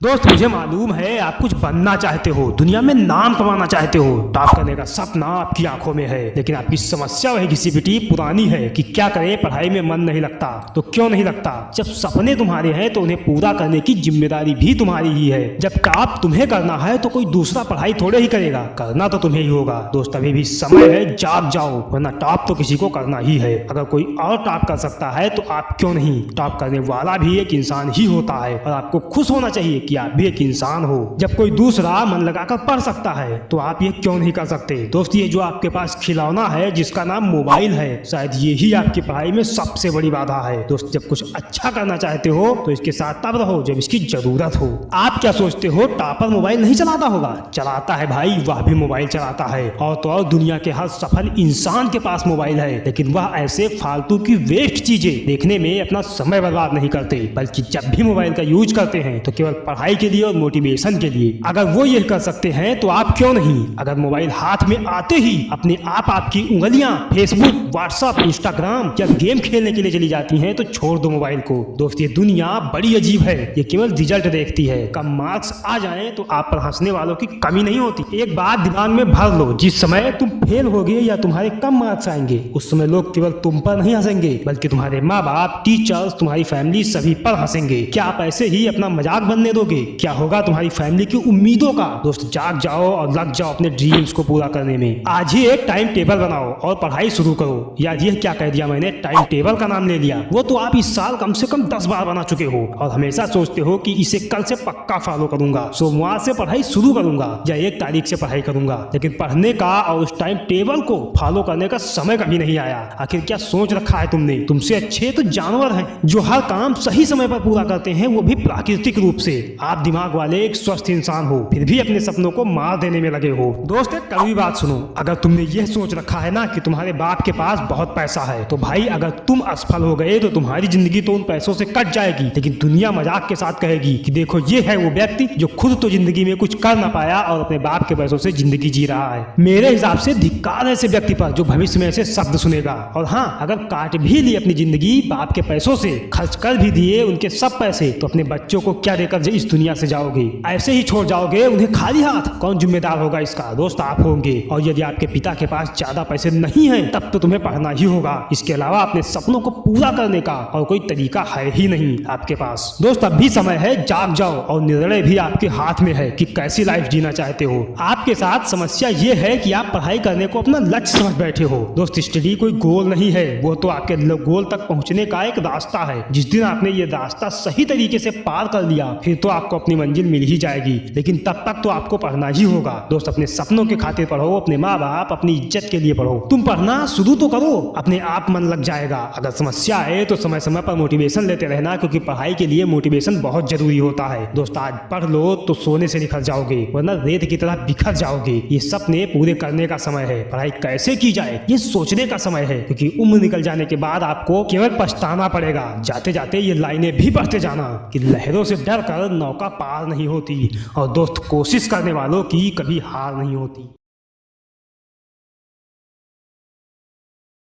दोस्त मुझे मालूम है आप कुछ बनना चाहते हो, दुनिया में नाम कमाना चाहते हो, टॉप करने का सपना आपकी आंखों में है। लेकिन आपकी समस्या वही घिसी-पिटी पुरानी है कि क्या करें, पढ़ाई में मन नहीं लगता। तो क्यों नहीं लगता? जब सपने तुम्हारे हैं तो उन्हें पूरा करने की जिम्मेदारी भी तुम्हारी ही है। जब टॉप तुम्हें करना है तो कोई दूसरा पढ़ाई थोड़े ही करेगा, करना तो तुम्हें ही होगा। दोस्त अभी भी समय है, जाग जाओ, वरना टॉप तो किसी को करना ही है। अगर कोई और टॉप कर सकता है तो आप क्यों नहीं? टॉप करने वाला भी एक इंसान ही होता है और आपको खुश होना चाहिए कि आप भी एक इंसान हो। जब कोई दूसरा मन लगाकर पढ़ सकता है तो आप ये क्यों नहीं कर सकते? दोस्त ये जो आपके पास खिलौना है जिसका नाम मोबाइल है, शायद ये ही आपकी पढ़ाई में सबसे बड़ी बाधा है। दोस्त जब कुछ अच्छा करना चाहते हो तो इसके साथ तब रहो जब इसकी जरूरत हो। आप क्या सोचते हो टॉपर मोबाइल नहीं चलाता होगा? चलाता है भाई, वह भी मोबाइल चलाता है। और तो और दुनिया के हर सफल इंसान के पास मोबाइल है, लेकिन वह ऐसे फालतू की वेस्ट चीजें देखने में अपना समय बर्बाद नहीं करते, बल्कि जब भी मोबाइल का यूज करते हैं तो केवल पढ़ाई के लिए और मोटिवेशन के लिए। अगर वो ये कर सकते हैं तो आप क्यों नहीं? अगर मोबाइल हाथ में आते ही अपने आप आपकी उंगलियां फेसबुक, व्हाट्सएप, इंस्टाग्राम या गेम खेलने के लिए चली जाती हैं तो छोड़ दो मोबाइल को। दोस्त ये दुनिया बड़ी अजीब है, ये केवल रिजल्ट देखती है। कम मार्क्स आ जाएं तो आप पर हंसने वालों की कमी नहीं होती। एक बात दिमाग में भर लो, जिस समय तुम फेल होगे या तुम्हारे कम मार्क्स आएंगे उस समय लोग केवल तुम पर नहीं हंसेंगे, बल्कि तुम्हारे माँ बाप, टीचर्स, तुम्हारी फैमिली सभी पर हंसेंगे। क्या आप ऐसे ही अपना मजाक बनने दोगे? क्या होगा तुम्हारी फैमिली की उम्मीदों का? दोस्त जाग जाओ और लग जाओ अपने ड्रीम्स को पूरा करने में। आज ही एक टाइम टेबल बनाओ और पढ़ाई शुरू करो। यार ये क्या कह दिया मैंने, टाइम टेबल का नाम ले लिया। वो तो आप इस साल कम से कम 10 बार बना चुके हो और हमेशा सोचते हो कि इसे कल से पक्का फॉलो करूंगा, सोमवार से पढ़ाई शुरू करूंगा या 1 तारीख से पढ़ाई करूंगा। लेकिन पढ़ने का और उस टाइम टेबल को फॉलो करने का समय कभी नहीं आया। आखिर क्या सोच रखा है तुमने? तुमसे अच्छे तो जानवर हैं जो हर काम सही समय पर पूरा करते हैं, वो भी प्राकृतिक रूप से। आप दिमाग वाले एक स्वस्थ इंसान हो, फिर भी अपने सपनों को मार देने में लगे हो। दोस्त एक कड़वी बात सुनो, अगर तुमने यह सोच रखा है ना कि तुम्हारे बाप के पास बहुत पैसा है तो भाई अगर तुम असफल हो गए तो तुम्हारी जिंदगी तो उन पैसों से कट जाएगी, लेकिन दुनिया मजाक के साथ कहेगी कि देखो ये है वो व्यक्ति जो खुद तो जिंदगी में कुछ कर ना पाया और अपने बाप के पैसों से जिंदगी जी रहा है। मेरे हिसाब से धिक्कार है ऐसे व्यक्ति पर जो भविष्य में ऐसे शब्द सुनेगा। और हाँ, अगर काट भी ली अपनी जिंदगी बाप के पैसों से, खर्च कर भी दिए उनके सब पैसे, तो अपने बच्चों को क्या देकर इस दुनिया से जाओगे? ऐसे ही छोड़ जाओगे उन्हें खाली हाथ? कौन जिम्मेदार होगा इसका? दोस्त आप होंगे। और यदि आपके पिता के पास ज्यादा पैसे नहीं हैं तब तो तुम्हें पढ़ना ही होगा। इसके अलावा अपने सपनों को पूरा करने का और कोई तरीका है ही नहीं आपके पास। दोस्त अब भी समय है, जाग जाओ और निर्णय भी आपके हाथ में है कि कैसी लाइफ जीना चाहते हो। आपके साथ समस्या ये है कि आप पढ़ाई करने को अपना लक्ष्य समझ बैठे हो। दोस्त स्टडी कोई गोल नहीं है, वो तो आपके गोल तक पहुंचने का एक रास्ता है। जिस दिन आपने ये रास्ता सही तरीके से पार कर लिया फिर तो आपको अपनी मंजिल मिल ही जाएगी, लेकिन तब तक तो आपको पढ़ना ही होगा। दोस्त अपने सपनों के खातिर पढ़ो, अपने माँ बाप, अपनी इज्जत के लिए पढ़ो। तुम पढ़ना शुरू तो करो, अपने आप मन लग जाएगा। अगर समस्या आए तो समय समय पर मोटिवेशन लेते रहना, क्योंकि पढ़ाई के लिए मोटिवेशन बहुत जरूरी होता है। दोस्त आज पढ़ लो तो सोने से निखर जाओगे, वरना रेत की तरह बिखर जाओगे। ये सपने पूरे करने का समय है, पढ़ाई कैसे की जाए ये सोचने का समय है, क्योंकि उम्र निकल जाने के बाद आपको केवल पछताना पड़ेगा। जाते जाते ये लाइनें भी पढ़ते जाना कि लहरों से डर कर नौका पार नहीं होती और दोस्त कोशिश करने वालों की कभी हार नहीं होती।